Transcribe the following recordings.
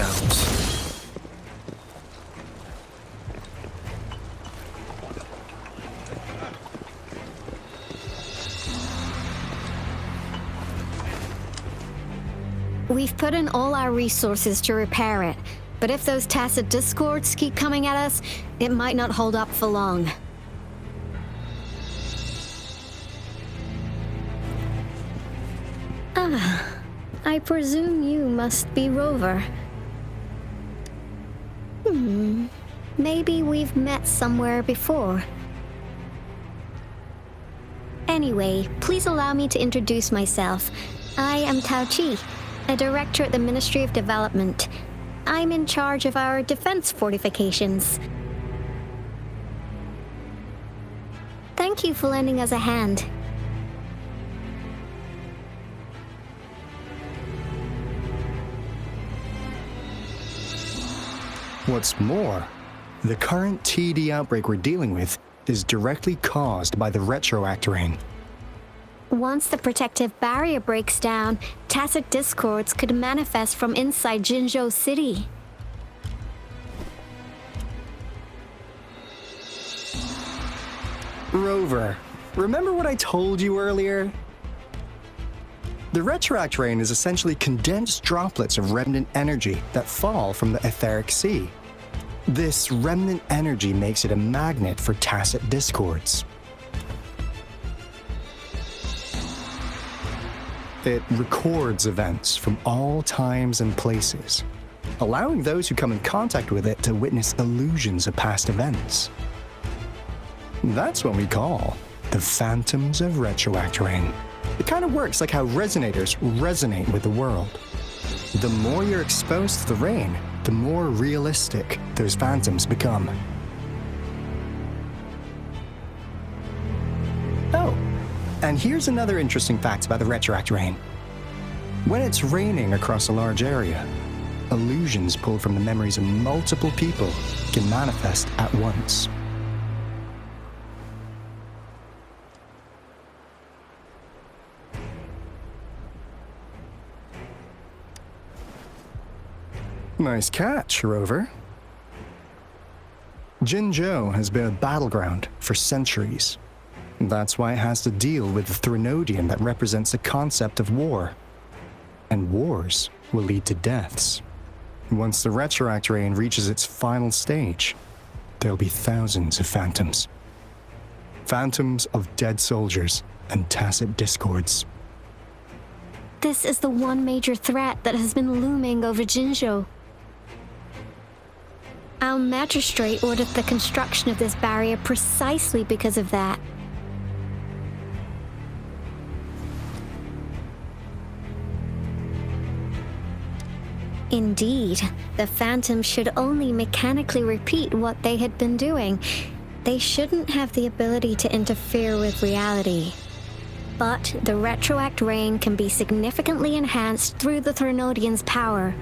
out. We've put in all our resources to repair it, but if those tacit discords keep coming at us, it might not hold up for long. I presume you must be Rover. Maybe we've met somewhere before. Anyway, please allow me to introduce myself. I am Akt1, a director at the Ministry of Development. I'm in charge of our defense fortifications. Thank you for lending us a hand. What's more, the current TD outbreak we're dealing with is directly caused by the retroactor. Once the protective barrier breaks down, tacit discords could manifest from inside Jinzhou City. Rover, remember what I told you earlier? The retroactor is essentially condensed droplets of remnant energy that fall from the etheric sea. This remnant energy makes it a magnet for tacit discords. It records events from all times and places, allowing those who come in contact with it to witness illusions of past events. That's what we call the phantoms of retroactor. It kind of works like how resonators resonate with the world. The more you're exposed to the rain, the more realistic those phantoms become. Oh, and here's another interesting fact about the retroactor. When it's raining across a large area, illusions pulled from the memories of multiple people can manifest at once. Nice catch, Rover. Jinzhou has been a battleground for centuries. That's why it has to deal with the Threnodian that represents the concept of war. And wars will lead to deaths. Once the retroactor reaches its final stage, there'll be thousands of phantoms. Phantoms of dead soldiers and tacit discords. This is the one major threat that has been looming over Jinzhou. Our magistrate ordered the construction of this barrier precisely because of that. Indeed, the phantoms should only mechanically repeat what they had been doing. They shouldn't have the ability to interfere with reality. But the retroact rain can be significantly enhanced through the Threnodian's power.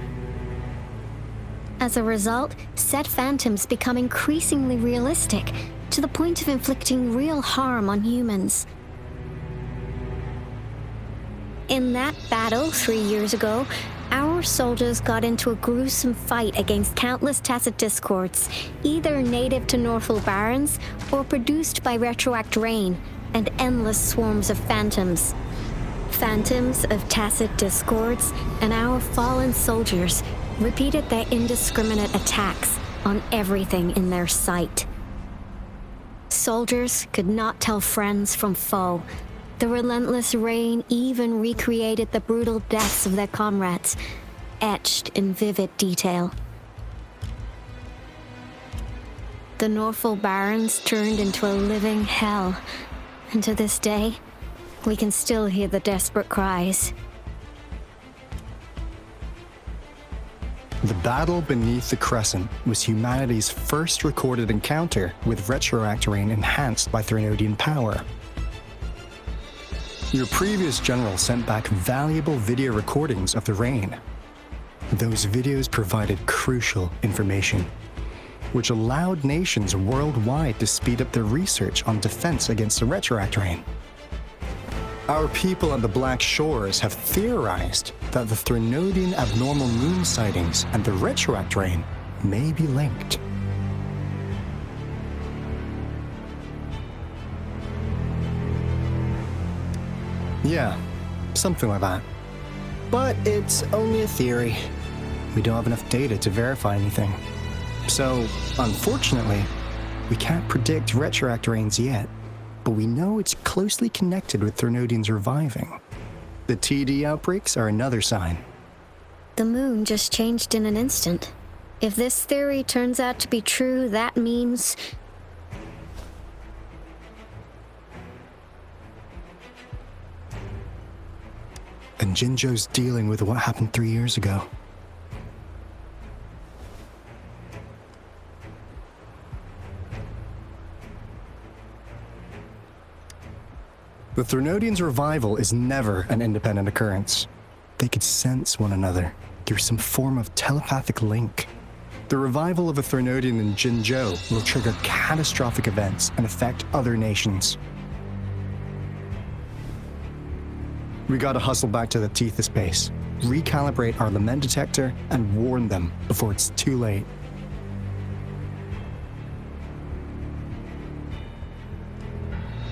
As a result, said phantoms become increasingly realistic, to the point of inflicting real harm on humans. In that battle 3 years ago, our soldiers got into a gruesome fight against countless tacit discords, either native to Northal Barrens or produced by retroact rain and endless swarms of phantoms. Phantoms of tacit discords and our fallen soldiers repeated their indiscriminate attacks on everything in their sight. Soldiers could not tell friends from foe. The relentless rain even recreated the brutal deaths of their comrades, etched in vivid detail. The Northal Barrens turned into a living hell, and to this day, we can still hear the desperate cries. The battle beneath the Crescent was humanity's first recorded encounter with retroactor enhanced by Threnodian power. Your previous general sent back valuable video recordings of the rain. Those videos provided crucial information, which allowed nations worldwide to speed up their research on defense against the retroactor. Our people on the Black Shores have theorized that the Threnodian abnormal moon sightings and the Retroact rain may be linked. Yeah, something like that. But it's only a theory. We don't have enough data to verify anything. So, unfortunately, we can't predict Retroact rains yet, but we know it's closely connected with Threnodians reviving. The TD outbreaks are another sign. The moon just changed in an instant. If this theory turns out to be true, that means... And Jinzhou's dealing with what happened 3 years ago. The Threnodians' revival is never an independent occurrence. They could sense one another through some form of telepathic link. The revival of a Threnodian in Jinzhou will trigger catastrophic events and affect other nations. We gotta hustle back to the Tethys base, recalibrate our lament detector, and warn them before it's too late.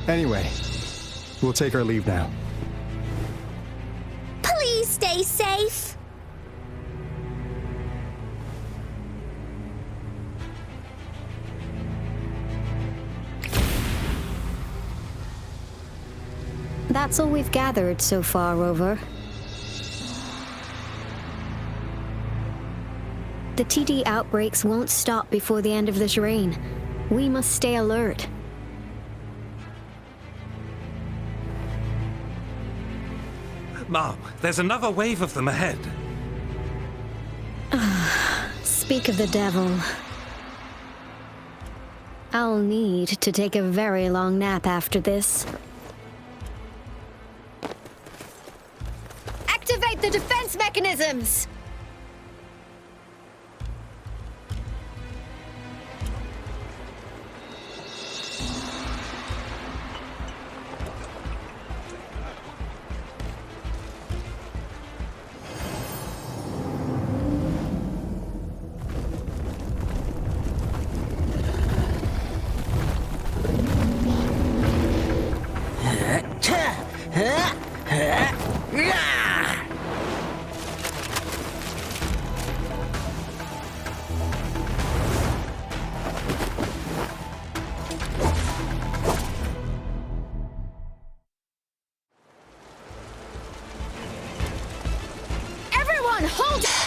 Anyway, we'll take our leave now. Please stay safe. That's all we've gathered so far, Rover. The TD outbreaks won't stop before the end of this reign. We must stay alert. Mom, there's another wave of them ahead. Speak of the devil. I'll need to take a very long nap after this. Activate the defense mechanisms!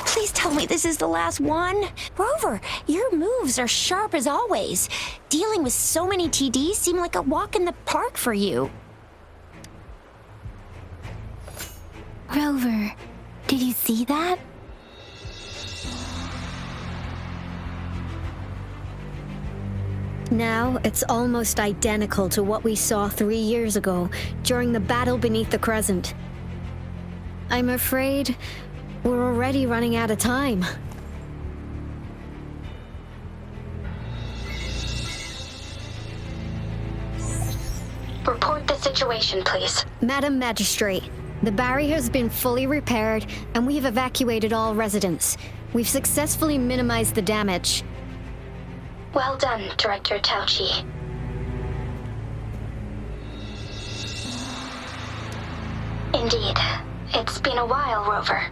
Please tell me this is the last one. Rover, your moves are sharp as always. Dealing with so many TDs seem like a walk in the park for you. Rover, did you see that? Now, it's almost identical to what we saw 3 years ago during the battle beneath the Crescent. I'm afraid we're already running out of time. Report the situation, please. Madam Magistrate, the barrier has been fully repaired and we've evacuated all residents. We've successfully minimized the damage. Well done, Director Tauchi. Indeed. It's been a while, Rover.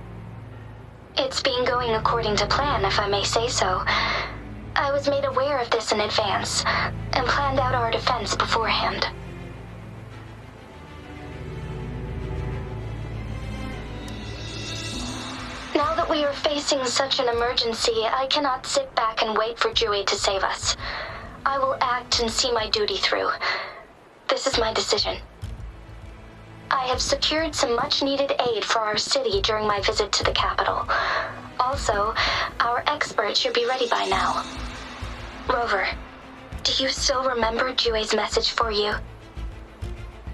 It's been going according to plan, if I may say so. I was made aware of this in advance, and planned out our defense beforehand. Now that we are facing such an emergency, I cannot sit back and wait for Jue to save us. I will act and see my duty through. This is my decision. I have secured some much-needed aid for our city during my visit to the capital. Also, our expert should be ready by now. Rover, do you still remember Jue's message for you?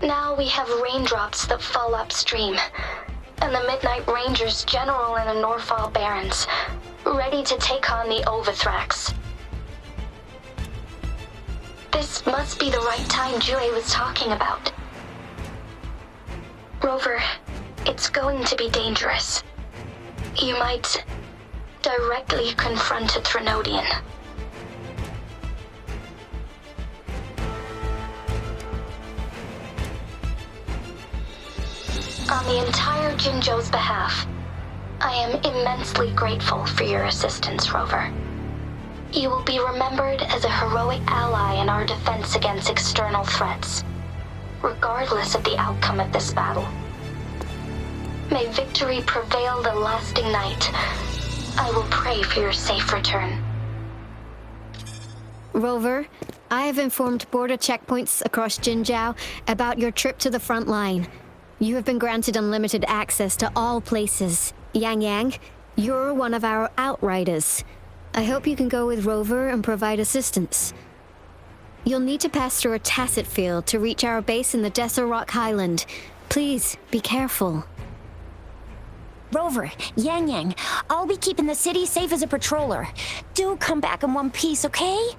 Now we have raindrops that fall upstream, and the Midnight Rangers General in the Norfall Barrens, ready to take on the Overthrax. This must be the right time Jue was talking about. Rover, it's going to be dangerous. You might directly confront a Trinodian. On the entire Jinzhou's behalf, I am immensely grateful for your assistance, Rover. You will be remembered as a heroic ally in our defense against external threats, regardless of the outcome of this battle. May victory prevail the lasting night. I will pray for your safe return. Rover, I have informed border checkpoints across Jinzhou about your trip to the front line. You have been granted unlimited access to all places. Yang Yang, you're one of our outriders. I hope you can go with Rover and provide assistance. You'll need to pass through a tacit field to reach our base in the Desert Rock Highland. Please, be careful. Rover, Yang Yang, I'll be keeping the city safe as a patroller. Do come back in one piece, okay?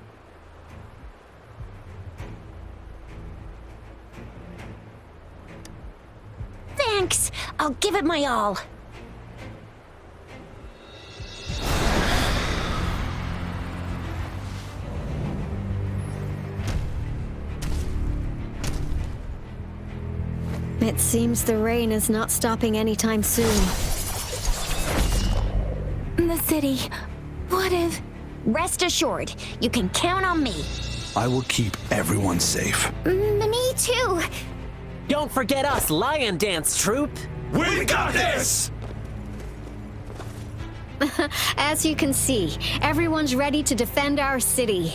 Thanks! I'll give it my all. It seems the rain is not stopping anytime soon. The city. What if... Rest assured, you can count on me. I will keep everyone safe. Me too. Don't forget us, Lion Dance Troupe! We got this! As you can see, everyone's ready to defend our city.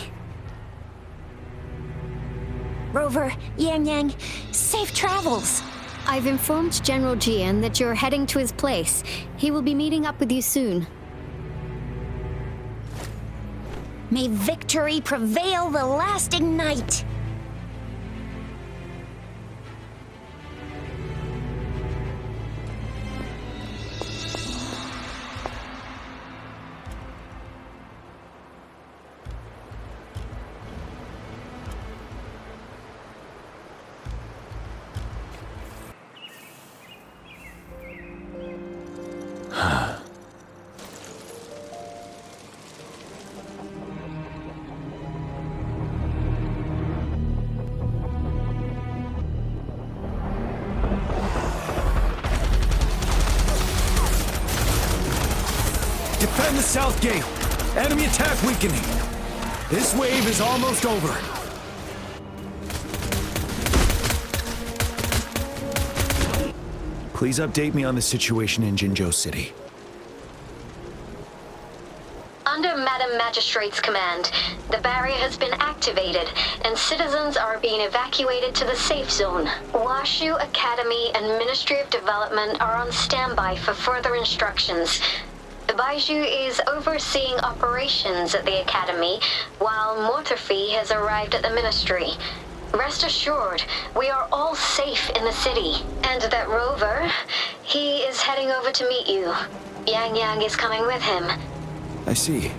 Rover, Yang Yang, safe travels. I've informed General Jian that you're heading to his place. He will be meeting up with you soon. May victory prevail the lasting night. Defend the south gate! Enemy attack weakening! This wave is almost over. Please update me on the situation in Jinzhou City. Under Madam Magistrate's command, the barrier has been activated, and citizens are being evacuated to the safe zone. Washu Academy and Ministry of Development are on standby for further instructions. Baiju is overseeing operations at the Academy, while Mortherfee has arrived at the Ministry. Rest assured, we are all safe in the city. And that Rover, he is heading over to meet you. Yang Yang is coming with him. I see.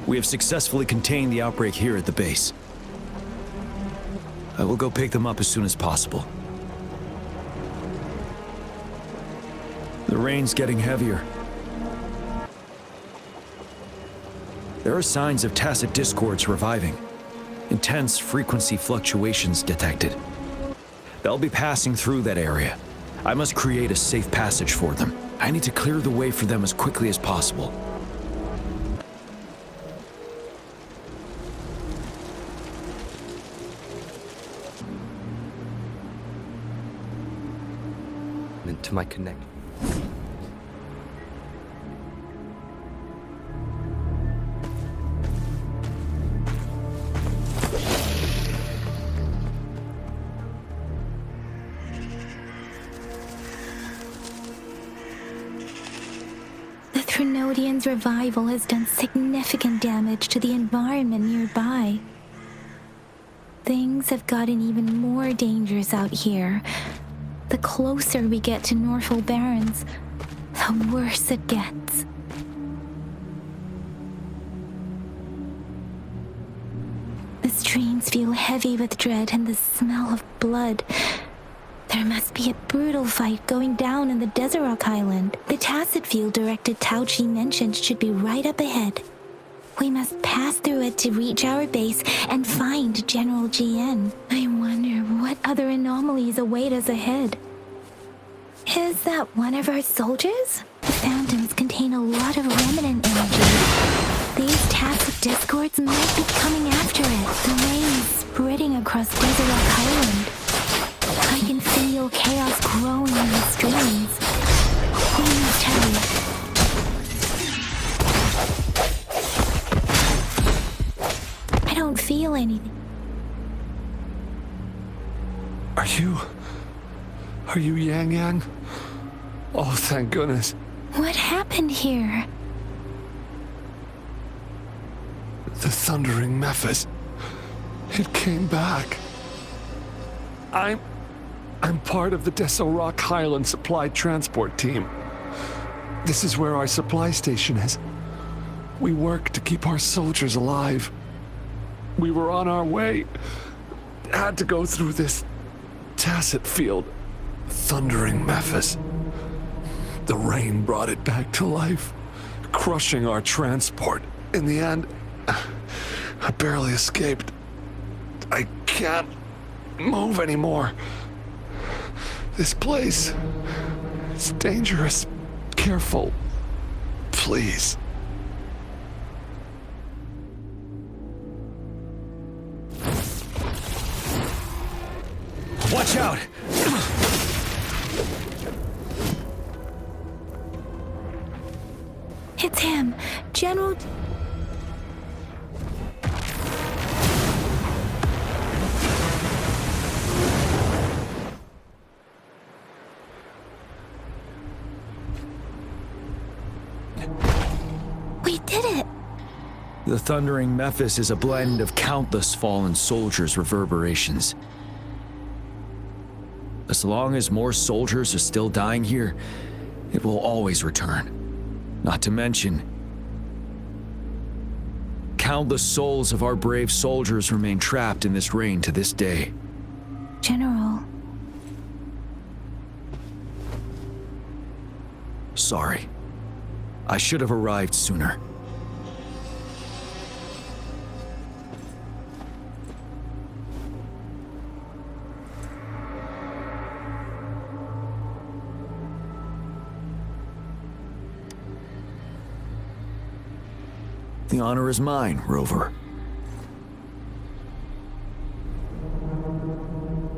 We have successfully contained the outbreak here at the base. I will go pick them up as soon as possible. The rain's getting heavier. There are signs of tacit discords reviving. Intense frequency fluctuations detected. They'll be passing through that area. I must create a safe passage for them. I need to clear the way for them as quickly as possible. To my connect. The Trinodians' revival has done significant damage to the environment nearby. Things have gotten even more dangerous out here. The closer we get to Northful Barrens, the worse it gets. The streams feel heavy with dread and the smell of blood. There must be a brutal fight going down in the Desert Rock Island. The Tacit field directed Akt1 mentioned should be right up ahead. We must pass through it to reach our base and find General GN. I wonder what other anomalies await us ahead. Is that one of our soldiers? The phantoms contain a lot of remnant energy. These Tacit discords might be coming after it. The rain spreading across Desert Rock Island. I can feel chaos growing in the streams. We must hurry. I don't feel anything. Are you Yang Yang? Oh, thank goodness. What happened here? The thundering Mephis. It came back. I'm part of the Desert Rock Highland Supply Transport Team. This is where our supply station is. We work to keep our soldiers alive. We were on our way. Had to go through this Tacit field. Thundering Mephis. The rain brought it back to life, crushing our transport. In the end, I barely escaped. I can't move anymore. This place, it's dangerous. Careful, please. Watch out! It's him, General... We did it! The thundering Mephis is a blend of countless fallen soldiers' reverberations. As long as more soldiers are still dying here, it will always return. Not to mention, countless souls of our brave soldiers remain trapped in this rain to this day. General... Sorry. I should have arrived sooner. The honor is mine, Rover.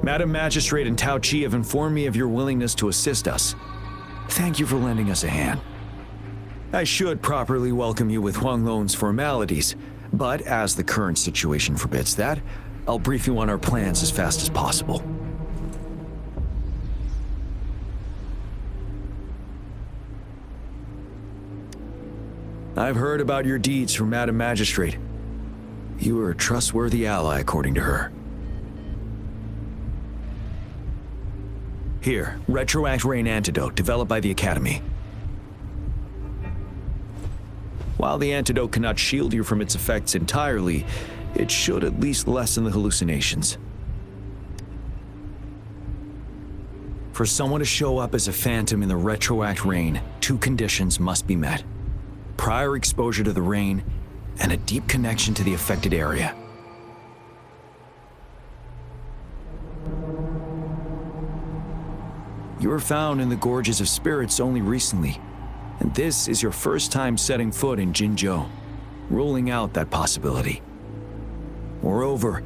Madam Magistrate and Akt1 have informed me of your willingness to assist us. Thank you for lending us a hand. I should properly welcome you with Huanglong's formalities, but as the current situation forbids that, I'll brief you on our plans as fast as possible. I've heard about your deeds from Madam Magistrate. You are a trustworthy ally, according to her. Here, Retroact Rain Antidote, developed by the Academy. While the antidote cannot shield you from its effects entirely, it should at least lessen the hallucinations. For someone to show up as a phantom in the Retroact Rain, 2 conditions must be met. Prior exposure to the rain, and a deep connection to the affected area. You were found in the Gorges of Spirits only recently, and this is your first time setting foot in Jinzhou, ruling out that possibility. Moreover,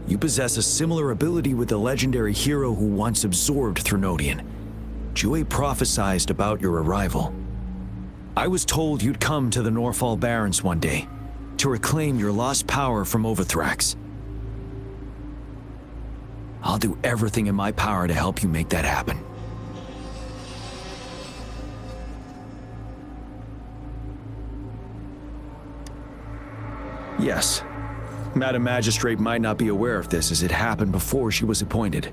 you possess a similar ability with the legendary hero who once absorbed Threnodian. Jue prophesied about your arrival. I was told you'd come to the Norfall Barrens one day, to reclaim your lost power from Overthrax. I'll do everything in my power to help you make that happen. Yes, Madam Magistrate might not be aware of this as it happened before she was appointed.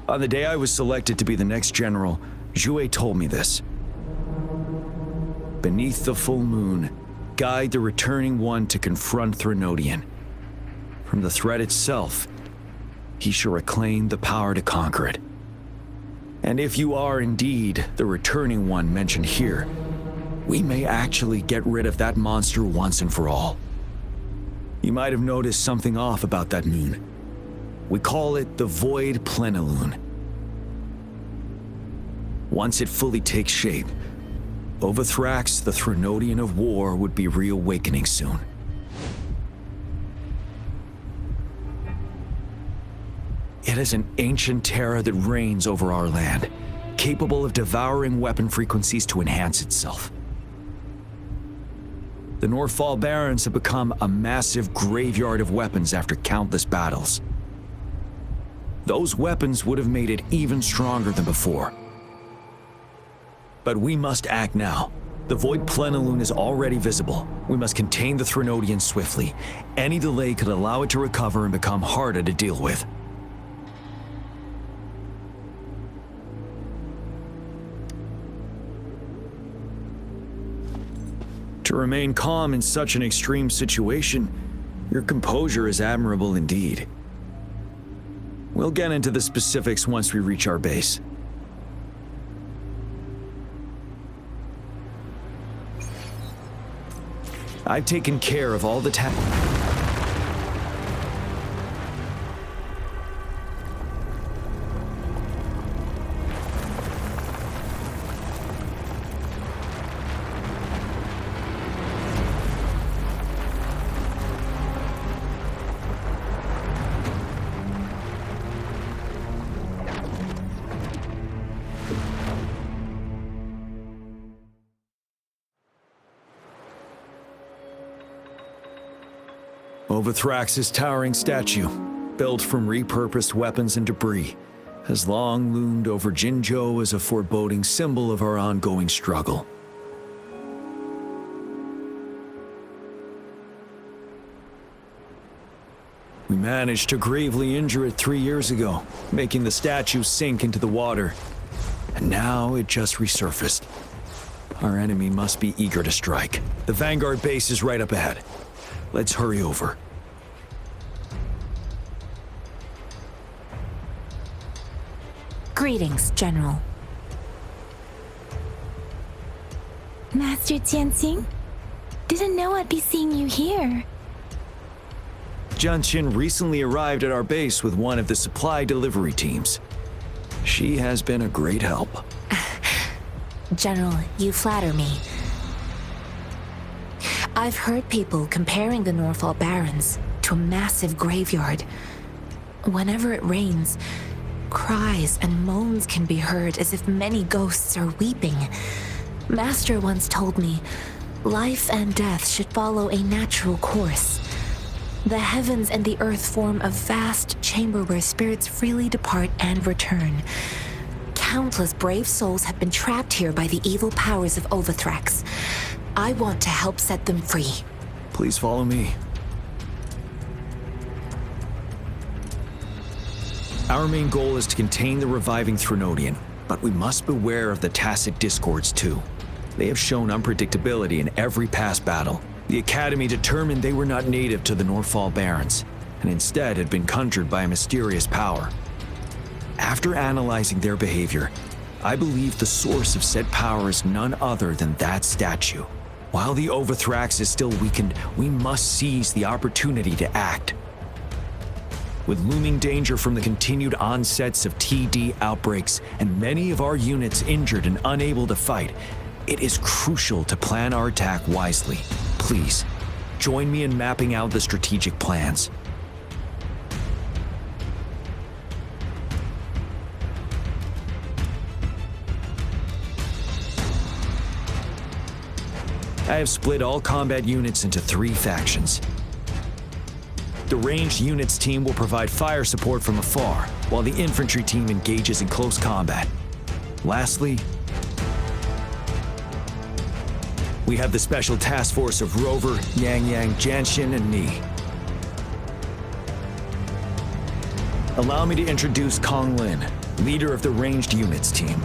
On the day I was selected to be the next general, Jue told me this. Beneath the full moon, guide the returning one to confront Threnodian. From the threat itself, he shall reclaim the power to conquer it. And if you are indeed the returning one mentioned here, we may actually get rid of that monster once and for all. You might have noticed something off about that moon. We call it the Void Plenilune. Once it fully takes shape, Wuthering, the Threnodian of War, would be reawakening soon. It is an ancient terror that reigns over our land, capable of devouring weapon frequencies to enhance itself. The Northfall Barrens have become a massive graveyard of weapons after countless battles. Those weapons would have made it even stronger than before. But we must act now. The Void Plenilune is already visible. We must contain the Threnodian swiftly. Any delay could allow it to recover and become harder to deal with. To remain calm in such an extreme situation, your composure is admirable indeed. We'll get into the specifics once we reach our base. I've taken care of all the Wuthrax's towering statue, built from repurposed weapons and debris, has long loomed over Jinzhou as a foreboding symbol of our ongoing struggle. We managed to gravely injure it 3 years ago, making the statue sink into the water. And now it just resurfaced. Our enemy must be eager to strike. The Vanguard base is right up ahead. Let's hurry over. Greetings, General. Master Jianxing? Didn't know I'd be seeing you here. Jianqin recently arrived at our base with one of the supply delivery teams. She has been a great help. General, you flatter me. I've heard people comparing the Northfall Barrens to a massive graveyard. Whenever it rains, cries and moans can be heard as if many ghosts are weeping. Master once told me, life and death should follow a natural course. The heavens and the earth form a vast chamber where spirits freely depart and return. Countless brave souls have been trapped here by the evil powers of Wuthering. I want to help set them free. Please follow me. Our main goal is to contain the reviving Threnodian, but we must beware of the tacit discords too. They have shown unpredictability in every past battle. The Academy determined they were not native to the Northfall Barrens, and instead had been conjured by a mysterious power. After analyzing their behavior, I believe the source of said power is none other than that statue. While the Wuthering is still weakened, we must seize the opportunity to act. With looming danger from the continued onsets of TD outbreaks and many of our units injured and unable to fight, it is crucial to plan our attack wisely. Please, join me in mapping out the strategic plans. I have split all combat units into 3 factions. The ranged units team will provide fire support from afar, while the infantry team engages in close combat. Lastly, we have the special task force of Rover, Yang, Jianxin, and me. Allow me to introduce Kong Lin, leader of the ranged units team.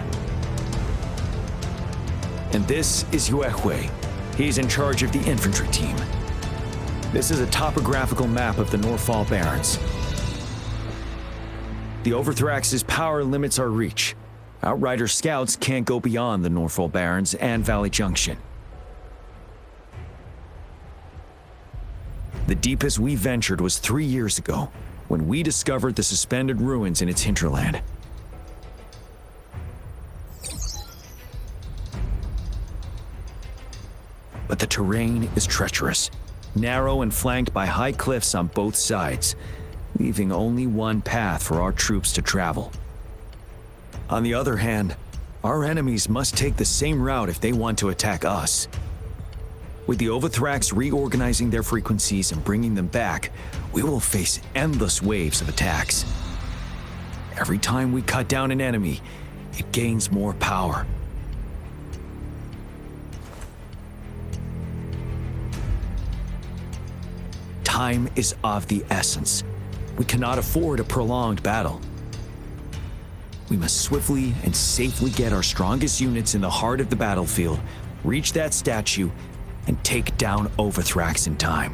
And this is Yue Hui. He's in charge of the infantry team. This is a topographical map of the Northfall Barrens. The Overthrax's power limits our reach. Outrider scouts can't go beyond the Norfolk Barrens and Valley Junction. The deepest we ventured was 3 years ago, when we discovered the suspended ruins in its hinterland. But the terrain is treacherous, narrow and flanked by high cliffs on both sides, leaving only one path for our troops to travel. On the other hand, our enemies must take the same route if they want to attack us. With the Overthrax reorganizing their frequencies and bringing them back, we will face endless waves of attacks. Every time we cut down an enemy, it gains more power. Time is of the essence. We cannot afford a prolonged battle. We must swiftly and safely get our strongest units in the heart of the battlefield, reach that statue, and take down Overthrax in time.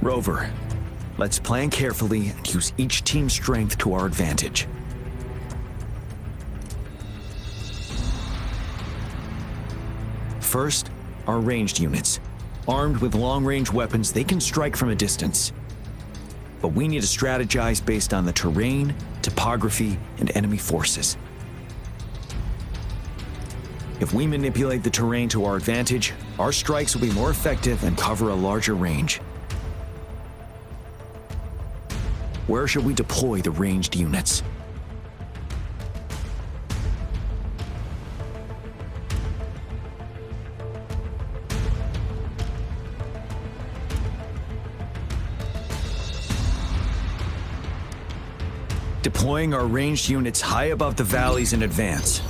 Rover, let's plan carefully and use each team's strength to our advantage. First, our ranged units. Armed with long-range weapons, they can strike from a distance. But we need to strategize based on the terrain, topography, and enemy forces. If we manipulate the terrain to our advantage, our strikes will be more effective and cover a larger range. Where should we deploy the ranged units? Deploying our ranged units high above the valleys in advance.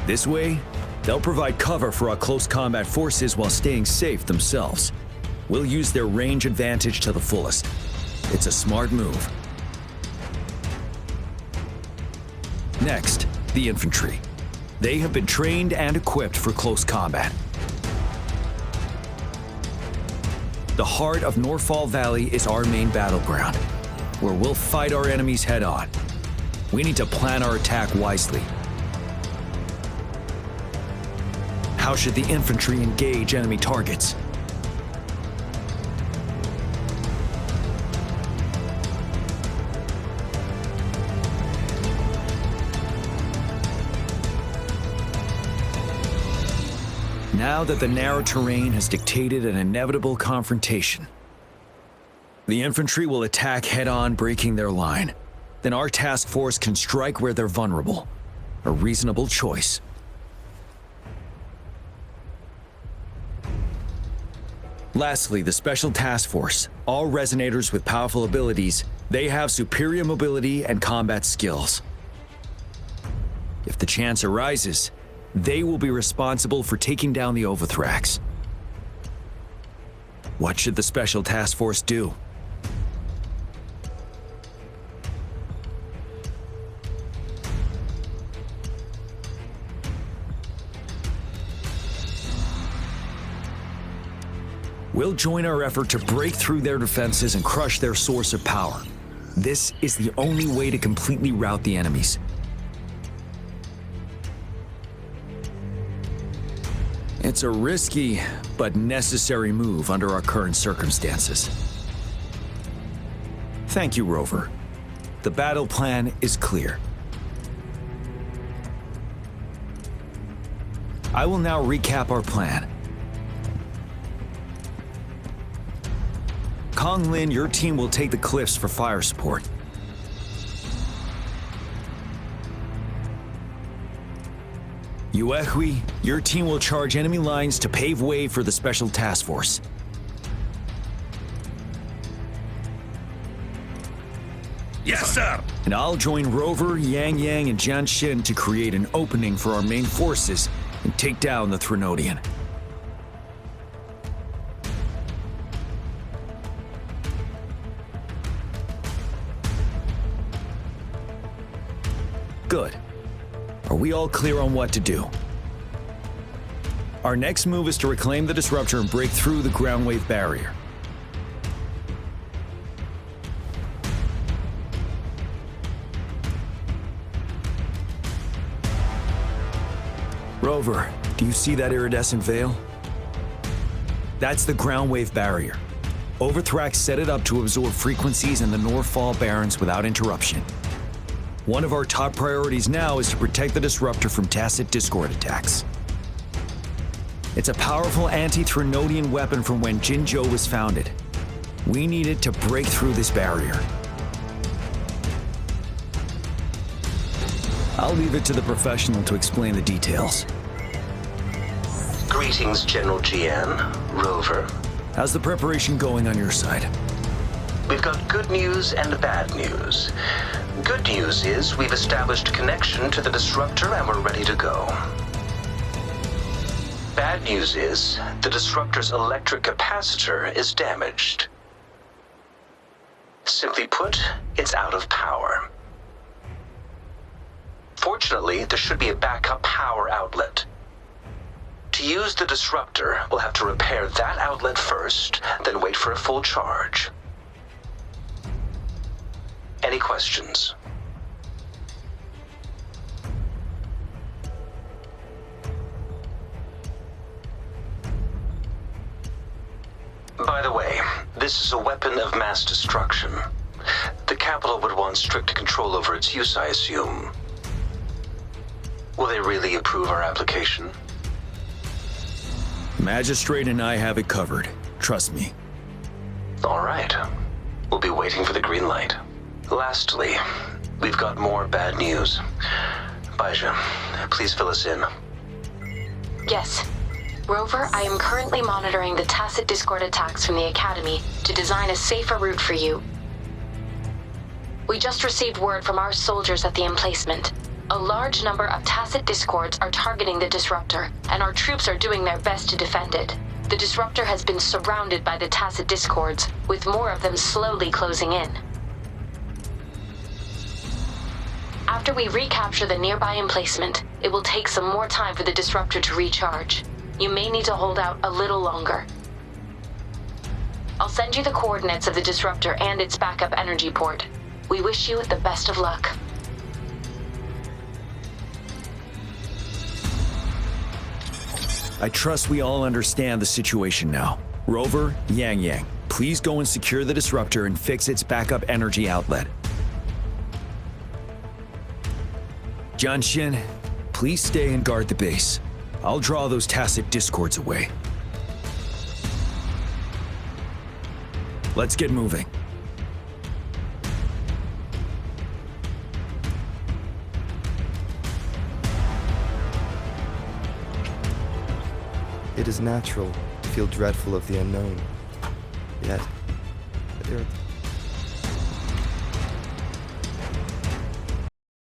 This way, they'll provide cover for our close combat forces while staying safe themselves. We'll use their range advantage to the fullest. It's a smart move. Next, the infantry. They have been trained and equipped for close combat. The heart of Norfall Valley is our main battleground, where we'll fight our enemies head-on. We need to plan our attack wisely. How should the infantry engage enemy targets? Now that the narrow terrain has dictated an inevitable confrontation, the infantry will attack head-on, breaking their line. Then our task force can strike where they're vulnerable. A reasonable choice. Lastly, the Special Task Force. All resonators with powerful abilities, they have superior mobility and combat skills. If the chance arises, they will be responsible for taking down the Overthrax. What should the Special Task Force do? We'll join our effort to break through their defenses and crush their source of power. This is the only way to completely rout the enemies. It's a risky but necessary move under our current circumstances. Thank you, Rover. The battle plan is clear. I will now recap our plan. Kong Lin, your team will take the cliffs for fire support. Yuehui, your team will charge enemy lines to pave way for the Special Task Force. Yes, sir! And I'll join Rover, Yang Yang, and Jian Xin to create an opening for our main forces and take down the Threnodian. Good. Are we all clear on what to do? Our next move is to reclaim the disruptor and break through the ground wave barrier. Rover, do you see that iridescent veil? That's the ground wave barrier. Overthrax set it up to absorb frequencies in the Northfall Barrens without interruption. One of our top priorities now is to protect the disruptor from Tacit Discord attacks. It's a powerful anti-Threnodian weapon from when Jinzhou was founded. We need it to break through this barrier. I'll leave it to the professional to explain the details. Greetings, General GN, Rover. How's the preparation going on your side? We've got good news and bad news. Good news is we've established connection to the disruptor and we're ready to go. Bad news is the disruptor's electric capacitor is damaged. Simply put, it's out of power. Fortunately, there should be a backup power outlet. To use the disruptor, we'll have to repair that outlet first, then wait for a full charge. Any questions? By the way, this is a weapon of mass destruction. The capital would want strict control over its use, I assume. Will they really approve our application? Magistrate and I have it covered. Trust me. All right. We'll be waiting for the green light. Lastly, we've got more bad news. Baija, please fill us in. Yes. Rover, I am currently monitoring the Tacit Discord attacks from the Academy to design a safer route for you. We just received word from our soldiers at the emplacement. A large number of Tacit Discords are targeting the disruptor, and our troops are doing their best to defend it. The disruptor has been surrounded by the Tacit Discords, with more of them slowly closing in. After we recapture the nearby emplacement, it will take some more time for the disruptor to recharge. You may need to hold out a little longer. I'll send you the coordinates of the disruptor and its backup energy port. We wish you the best of luck. I trust we all understand the situation now. Rover, Yang, please go and secure the disruptor and fix its backup energy outlet. Jianxin, please stay and guard the base. I'll draw those Tacit Discords away. Let's get moving. It is natural to feel dreadful of the unknown. Yet, there are